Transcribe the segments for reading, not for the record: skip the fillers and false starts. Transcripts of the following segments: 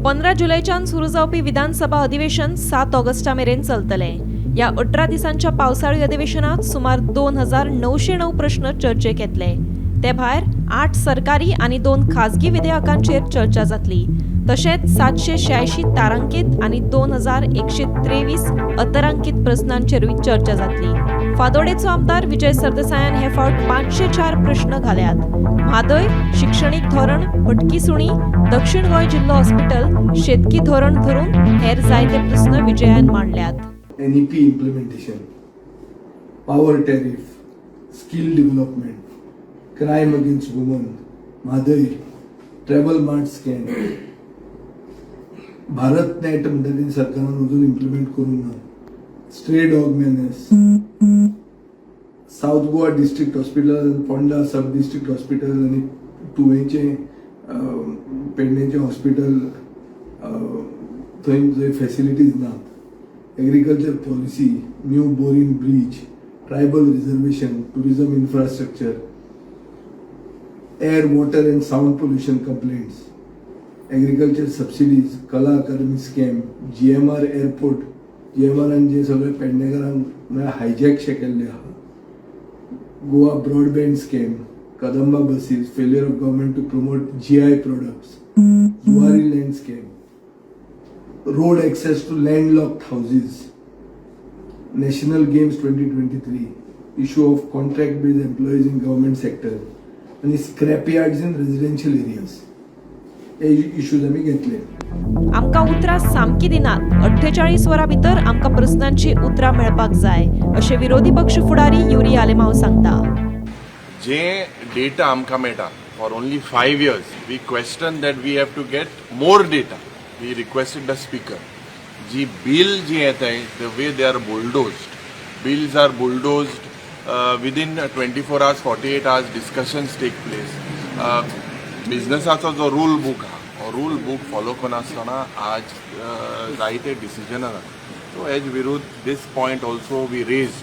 15 जुलैच्यान सुरू जावपी विधानसभा अधिवेशन 7 ऑगस्टा मेरेन चलतले। या 18 दिसांच्या पावसाळी अधिवेशनात सुमार 2909 प्रश्न चर्चेक येतले। ते भायर 8 सरकारी आणि 2 खाजगी विधेयकांचेर चर्चा जातली। तशेंच 786 तारांकीत आणि 2123 अतरांकीत प्रश्नांचेरूय चर्चा जातली। फादोडेचो आमदार विजय सरदेसायान हे फावट 504 प्रश्न घाल्यात। म्हादय, शिक्षणीक धोरण, भटकी सुणी, दक्षिण गोंय जिल्लो हॉस्पिटल, शेतकी धोरण धरून हेर जायते प्रश्न विजयान मांडल्यात। NEP implementation, power tariff, skill development, crime against women, Madai, travel mart scam, Bharat net म्हणटा सरकारान अजून इम्प्लिमेंट करूंक ना, stray dog menace, south Goa district hospital, Ponda sub district hospital आणि तुवेंचे पेडणेचे हॉस्पिटल थंय फॅसिलिटीज ना। Agriculture policy, new Borim bridge, tribal reservation, tourism infrastructure, air water and sound pollution complaints, agriculture subsidies, Kala Akademi scam, GMR airport, GMRान जे सगळे पेडणेकरांक हायजॅक केल्ले आहा, Goa broadband scam, Kadamba buses, failure of government to promote GI products, Zuari land scam, road access to landlocked houses, National Games 2023, issue of contract-based employees in government sector, and scrapyards in residential areas. हे issues आमी घेतले। आमकां उतरां सामकी दिनात। 48 वरां भितर आमकां प्रश्नांची उतरां मेळपाक जाय, अशें विरोधी पक्ष फुडारी युरी आलेमाव सांगता। जे डेटा आमकां मेळटा for only 5 years, we question that we have to get more data. We requested the speaker. जी bill जी येता है, the way they are bulldozed, bills are bulldozed within 24 hours, 48 hours discussions take place. बिजनेसाचो जो rule book हा, rule book follow करनासतना आज जायते decision आसा। So hedge विरुद्ध दिस पॉइंट ऑल्सो वी रेज्ड।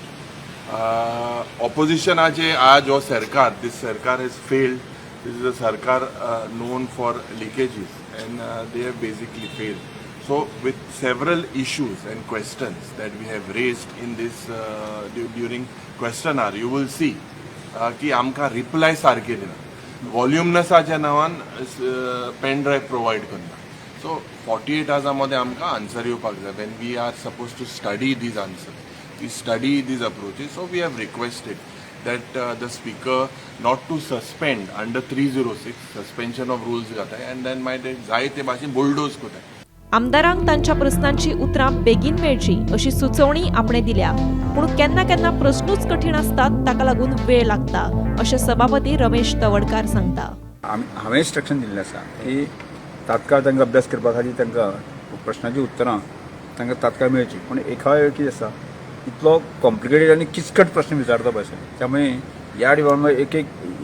ऑपोजिशनाचे आज हो सरकार, दिस सरकार hedge failed. This is a sarkar known for leakages, and they have basically failed. So with several issues and questions that we have raised in this during question hour, you will see कि आमका reply सारखे दिना, voluminousaच्या नावान pen drive provide करना। So 48 hours मध्ये आमका answer येवपाक जाय। When we are supposed to study these answers, we study these approaches. So we have requested that the speaker not to suspend under 306, suspension of rules जाता है, and then मागीर जायते भाशेन bulldoze करता। आमदारांक तांच्या प्रश्नांची उतरां बेगीन मेळची अशी सुचोवणी आपणे दिल्या, पूण केन्ना केन्ना प्रश्नूच कठीण आसतात, ताका लागून वेळ लागता, अशें सभापती रमेश तवडकार सांगता। हांवें इंस्ट्रक्शन दिल्लें आसा की तात्काळ तांकां अभ्यास करपा खातीर तांकां प्रश्नांची उतरां तांकां तात्काळ मेळची। पूण एका वेळ कितें आसा, इतलो कॉम्प्लिकेटेड आणि किचकट प्रश्न विचारता भाशेन, त्यामुळे ह्या डिपार्टमेंट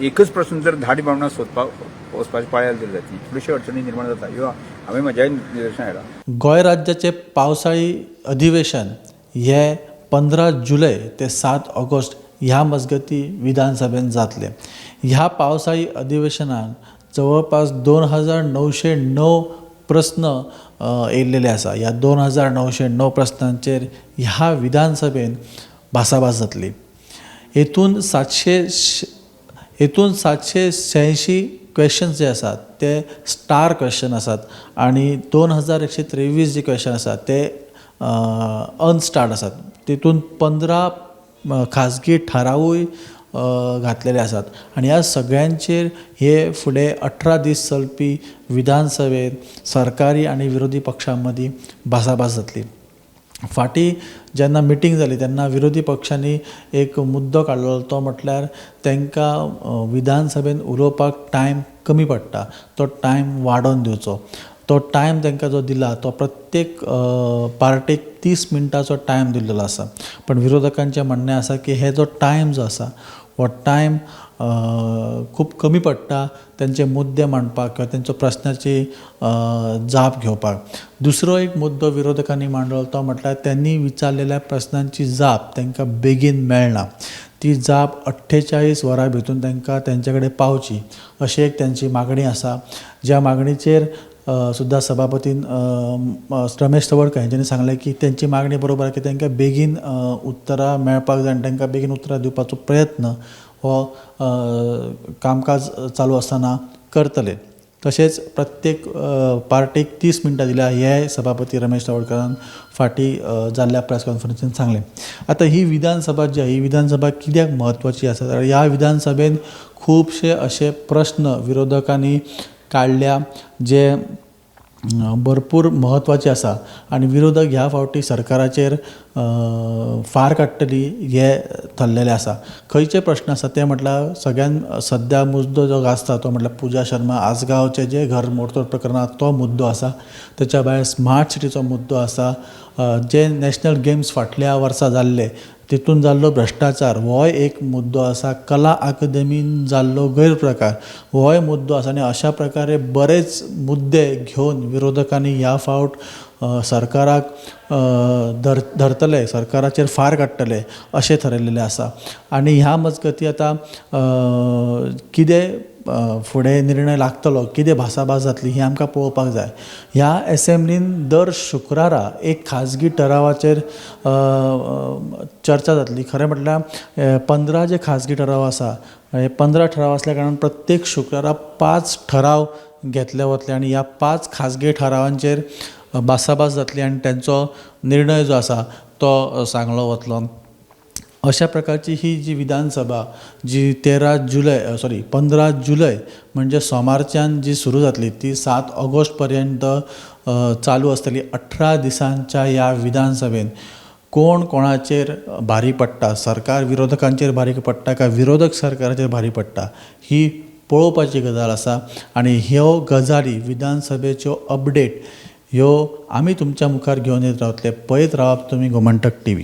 एकच प्रश्न जर 10 डिपार्टमेंटांत सोदपाक वचपाची पाळी दिली जातली, थोडीशी अडचणी निर्माण जाता। ह्यो हांवें म्हज्याय निदर्शनाक हाडला। गोंय राज्याचे पावसाळी अधिवेशन हे 15 जुलय ते 7 ऑगस्ट ह्या मजगती विधानसभेन जातले। ह्या पावसाळी अधिवेशनाक जवळपास 2909 प्रश्न येयल्लेले आसा। ह्या 2909 प्रश्नांचेर ह्या विधानसभेन भासाभास जातली। हेतून 786 क्वेश्चन्स जे आसात ते स्टार क्वेश्चन आसात आणि 2123 जे क्वेश्चन आसात ते अनस्टार्ड आसात। तेतून 15 खाजगी ठरावूय घातलेले आसात आणि ह्या सगळ्यांचेर हे फुडें 18 दीस चलपी विधानसभेत सरकारी आणि विरोधी पक्षां मदीं भासाभास जातली। फाटीं जेन्ना मिटींग जाली तेन्ना विरोधी पक्षांनी एक मुद्दो काडलो, तो म्हटल्यार तांकां विधानसभेन उलोवपाक टायम कमी पडटा, तो टायम वाडोवन दिवचो। तो टायम तांकां जो दिला तो प्रत्येक पार्टेक 30 मिनटाचो टायम दिल्लो आसा। पण विरोधकांचें म्हणणें आसा की हे जो टायम जो आसा हो टायम खूब कमी पडटा तांचे मुद्दे मांडपाक किंवा तांचो प्रस्नाची जाप घेवपाक। दुसरो एक मुद्दो विरोधकांनी मांडलो, तो म्हटल्यार त्यांनी विचारलेल्या प्रस्नांची जाप तांकां बेगीन मेळना। ती जाप 48 वरां भितर तांकां तेंचे कडेन पावची अशी एक त्यांची मागणी आसा, ज्या मागणीचेर सुद्दां सभापतीन रमेश तवडकर हांच्यांनी सांगलें की तेंची मागणी बरोबर आहे की तांकां बेगीन उतरां मेळपाक जाय आनी तांकां बेगीन उतरां दिवपाचो प्रयत्न हो कामकाज चालू आसतना करतले. तशेंच प्रत्येक पार्टीक 30 मिनटां दिल्या हे सभापती रमेश तवडकरान फाटीं जाल्ल्या प्रेस कॉन्फरन्सींत सांगलें. आतां ही विधानसभा जी आहे ही विधानसभा कित्याक म्हत्वाची आसा तर ह्या विधानसभेन खुबशे अशे प्रश्न विरोधकांनी काडल्या जे भरपूर म्हत्वाचे आसा आनी विरोधक ह्या फावटी सरकाराचेर फार काडटली हे थरलेले आसा. खंयचे प्रश्न आसा ते म्हटल्यार सगळ्यान सद्या मुद्दो जो गाजता तो म्हटल्यार पुजा शर्मा आसगांवचे जे घर मोडतोड प्रकरणात तो मुद्दो आसा. त्याच्या भायर स्मार्ट सिटीचो मुद्दो आसा. जे नॅशनल गेम्स फाटल्या वर्सा जाल्ले तितून जाल्लो भ्रश्टाचार होय एक मुद्दो आसा. कला अकादेमीन जाल्लो गैरप्रकार होय मुद्दो आसा आनी अशा प्रकारे बरेच मुद्दे घेवन विरोधकांनी ह्या फावट सरकाराक धरतले, सरकाराचेर फार काडटले अशें थारायलेलें आसा. आनी ह्या मजगती आतां कितें फुडें निर्णय लागतलो, कितें भासाभास जातली ही आमकां पळोवपाक जाय. ह्या असेंब्लीन दर शुक्रारा एक खाजगी ठरावाचेर चर्चा जातली. खरें म्हटल्यार 15 जे खाजगी ठराव आसा हे 15 ठराव आसल्या कारणान प्रत्येक शुक्रारा 5 ठराव घेतले वतले आनी ह्या 5 खाजगी ठरावांचेर भासाभास जातली आनी तांचो निर्णय जो आसा तो सांगलो वतलो. अशा प्रकारची ही जी विधानसभा जी 15 जुलय म्हणजे सोमारच्यान जी सुरू जातली ती 7 ऑगस्ट पर्यंत चालू आसतली. 18 दिसांच्या ह्या विधानसभेन कोण कोणाचेर भारी पडटा, सरकार विरोधकांचेर भारी पडटा काय विरोधक सरकाराचेर भारी पडटा ही पळोवपाची गजाल आसा. आनी ह्यो गजाली विधानसभेच्यो अपडेट ह्यो आमी तुमच्या मुखार घेवन येत रावतले. पळयत रावप तुमी गोमंतक TV.